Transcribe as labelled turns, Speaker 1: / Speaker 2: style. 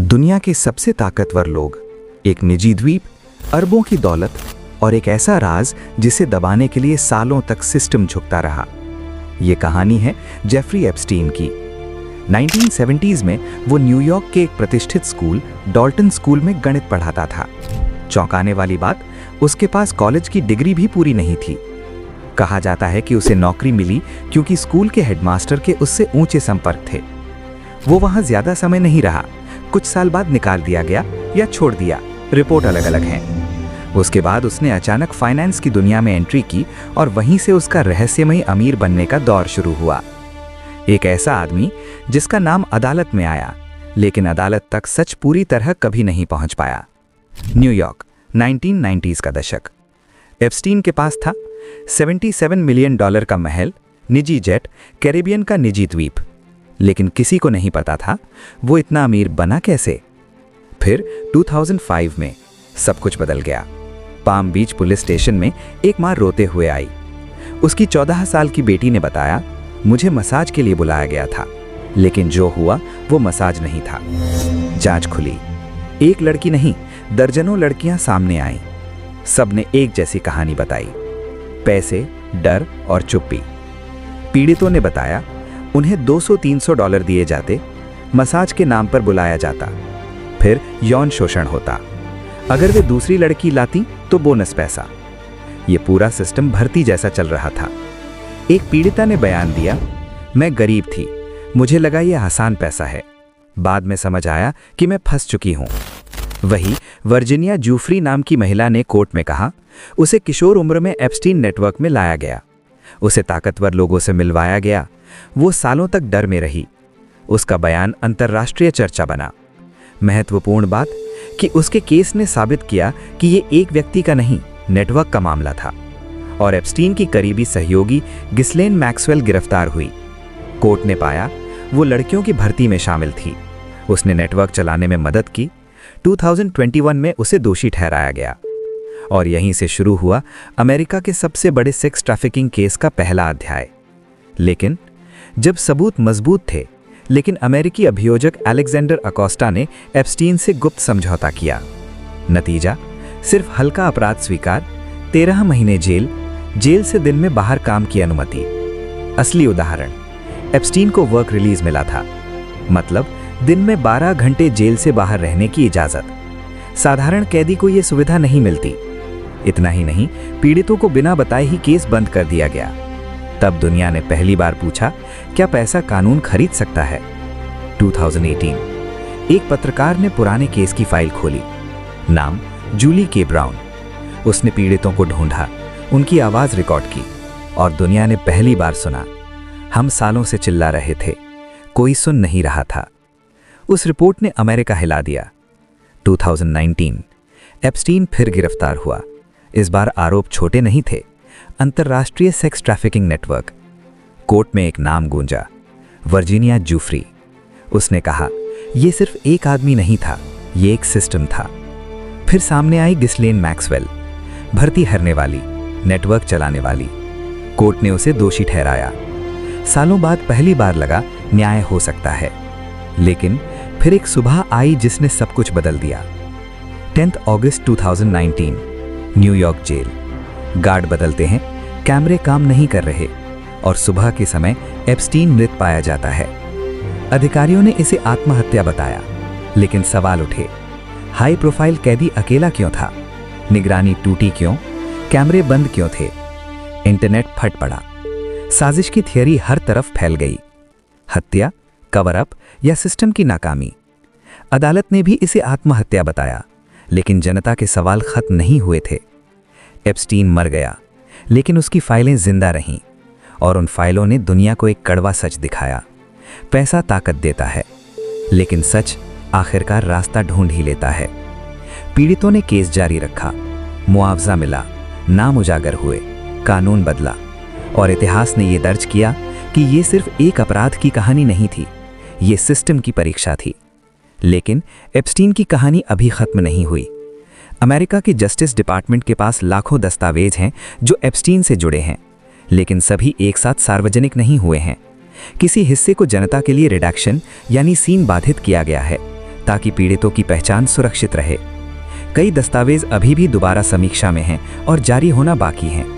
Speaker 1: दुनिया के सबसे ताकतवर लोग, एक निजी द्वीप, अरबों की दौलत और एक ऐसा राज जिसे दबाने के लिए सालों तक सिस्टम झुकता रहा। ये कहानी है जेफरी एप्स्टीन की। 1970s में वो न्यूयॉर्क के एक प्रतिष्ठित स्कूल डॉल्टन स्कूल में गणित पढ़ाता था। चौंकाने वाली बात, उसके पास कॉलेज की डिग्री भी पूरी नहीं थी। कहा जाता है कि उसे नौकरी मिली क्योंकि स्कूल के हेडमास्टर के उससे ऊंचे संपर्क थे। वो वहां ज्यादा समय नहीं रहा, कुछ साल बाद निकाल दिया गया या छोड़ दिया, रिपोर्ट अलग अलग हैं। उसके बाद उसने अचानक फाइनेंस की दुनिया में एंट्री की और वहीं से उसका रहस्यमयी अमीर बनने का दौर शुरू हुआ। एक ऐसा आदमी जिसका नाम अदालत में आया, लेकिन अदालत तक सच पूरी तरह कभी नहीं पहुंच पाया। न्यूयॉर्क, 1990s का दशक। एप्स्टीन के पास था $77 मिलियन का महल, निजी जेट, कैरिबियन का निजी द्वीप। लेकिन किसी को नहीं पता था वो इतना अमीर बना कैसे। फिर 2005 में सब कुछ बदल गया। पाम बीच पुलिस स्टेशन में एक मां रोते हुए आई। उसकी 14 साल की बेटी ने बताया, मुझे मसाज के लिए बुलाया गया था, लेकिन जो हुआ वो मसाज नहीं था। जांच खुली। एक लड़की नहीं, दर्जनों लड़कियां सामने आईं। सबने एक जैसी कहानी बताई, पैसे, डर और चुप्पी। पीड़ितों ने बताया उन्हें $200-300 दिए जाते, मसाज के नाम पर बुलाया जाता, फिर यौन शोषण होता। अगर वे दूसरी लड़की लाती तो बोनस पैसा। ये पूरा सिस्टम भर्ती जैसा चल रहा था। एक पीड़िता ने बयान दिया, मैं गरीब थी, मुझे लगा ये आसान पैसा है। बाद में समझ आया कि मैं फंस चुकी हूं। वही वर्जीनिया जूफ्री नाम की महिला ने कोर्ट में कहा, उसे किशोर उम्र में एप्स्टीन नेटवर्क में लाया गया, उसे ताकतवर लोगों से मिलवाया गया, वो सालों तक डर में रही। उसका बयान अंतर्राष्ट्रीय चर्चा बना। महत्वपूर्ण बात कि उसके केस ने साबित किया कि ये एक व्यक्ति का नहीं, नेटवर्क का मामला था। और एप्स्टीन की करीबी सहयोगी गिस्लेन मैक्सवेल गिरफ्तार हुई। कोर्ट ने पाया वो लड़कियों की भर्ती में शामिल थी, उसने नेटवर्क चलाने में मदद की। 2021 में उसे दोषी ठहराया गया। और यहीं से शुरू हुआ अमेरिका के सबसे बड़े सेक्स ट्रैफिकिंग केस का पहला अध्याय। लेकिन जब सबूत मजबूत थे, लेकिन अमेरिकी अभियोजक अलेक्जेंडर अकोस्टा ने एप्स्टीन से गुप्त समझौता किया। नतीजा, सिर्फ हल्का अपराध स्वीकार, 13 महीने जेल से दिन में बाहर काम की अनुमति। असली उदाहरण, एप्स्टीन को वर्क रिलीज मिला था, मतलब दिन में 12 घंटे जेल से बाहर रहने की इजाजत। साधारण कैदी को यह सुविधा नहीं मिलती। इतना ही नहीं, पीड़ितों को बिना बताए ही केस बंद कर दिया गया। तब दुनिया ने पहली बार पूछा, क्या पैसा कानून खरीद सकता है। 2018, एक पत्रकार ने पुराने केस की फाइल खोली। नाम जूली के ब्राउन। उसने पीड़ितों को ढूंढा, उनकी आवाज रिकॉर्ड की, और दुनिया ने पहली बार सुना। हम सालों से चिल्ला रहे थे, कोई सुन नहीं रहा था। उस रिपोर्ट ने अमेरिका हिला दिया। 2019, एप्स्टीन फिर गिरफ्तार हुआ। इस बार आरोप छोटे नहीं थे, अंतर्राष्ट्रीय सेक्स ट्रैफिकिंग नेटवर्क। कोर्ट में एक नाम गूंजा, वर्जीनिया जूफ्री। उसने कहा, यह सिर्फ एक आदमी नहीं था, यह एक सिस्टम था। फिर सामने आई गिस्लेन मैक्सवेल, भर्ती हरने वाली, नेटवर्क चलाने वाली। कोर्ट ने उसे दोषी ठहराया। सालों बाद पहली बार लगा न्याय हो सकता है। लेकिन फिर एक सुबह आई जिसने सब कुछ बदल दिया। 10 अगस्त 2019, न्यूयॉर्क जेल। गार्ड बदलते हैं, कैमरे काम नहीं कर रहे, और सुबह के समय एप्स्टीन मृत पाया जाता है। अधिकारियों ने इसे आत्महत्या बताया, लेकिन सवाल उठे, हाई प्रोफाइल कैदी अकेला क्यों था? निगरानी टूटी क्यों? कैमरे बंद क्यों थे? इंटरनेट फट पड़ा। साजिश की थियरी हर तरफ फैल गई। हत्या, कवर अप या सिस्टम की नाकामी। अदालत ने भी इसे आत्महत्या बताया, लेकिन जनता के सवाल खत्म नहीं हुए थे। एप्स्टीन मर गया, लेकिन उसकी फाइलें जिंदा रहीं, और उन फाइलों ने दुनिया को एक कड़वा सच दिखाया। पैसा ताकत देता है, लेकिन सच आखिरकार रास्ता ढूंढ ही लेता है। पीड़ितों ने केस जारी रखा, मुआवजा मिला, नाम उजागर हुए, कानून बदला, और इतिहास ने यह दर्ज किया कि यह सिर्फ एक अपराध की कहानी नहीं थी, ये सिस्टम की परीक्षा थी। लेकिन एप्स्टीन की कहानी अभी खत्म नहीं हुई। अमेरिका के जस्टिस डिपार्टमेंट के पास लाखों दस्तावेज हैं जो एप्स्टीन से जुड़े हैं, लेकिन सभी एक साथ सार्वजनिक नहीं हुए हैं। किसी हिस्से को जनता के लिए रिडक्शन यानी सीन बाधित किया गया है, ताकि पीड़ितों की पहचान सुरक्षित रहे। कई दस्तावेज अभी भी दोबारा समीक्षा में हैं और जारी होना बाकी हैं।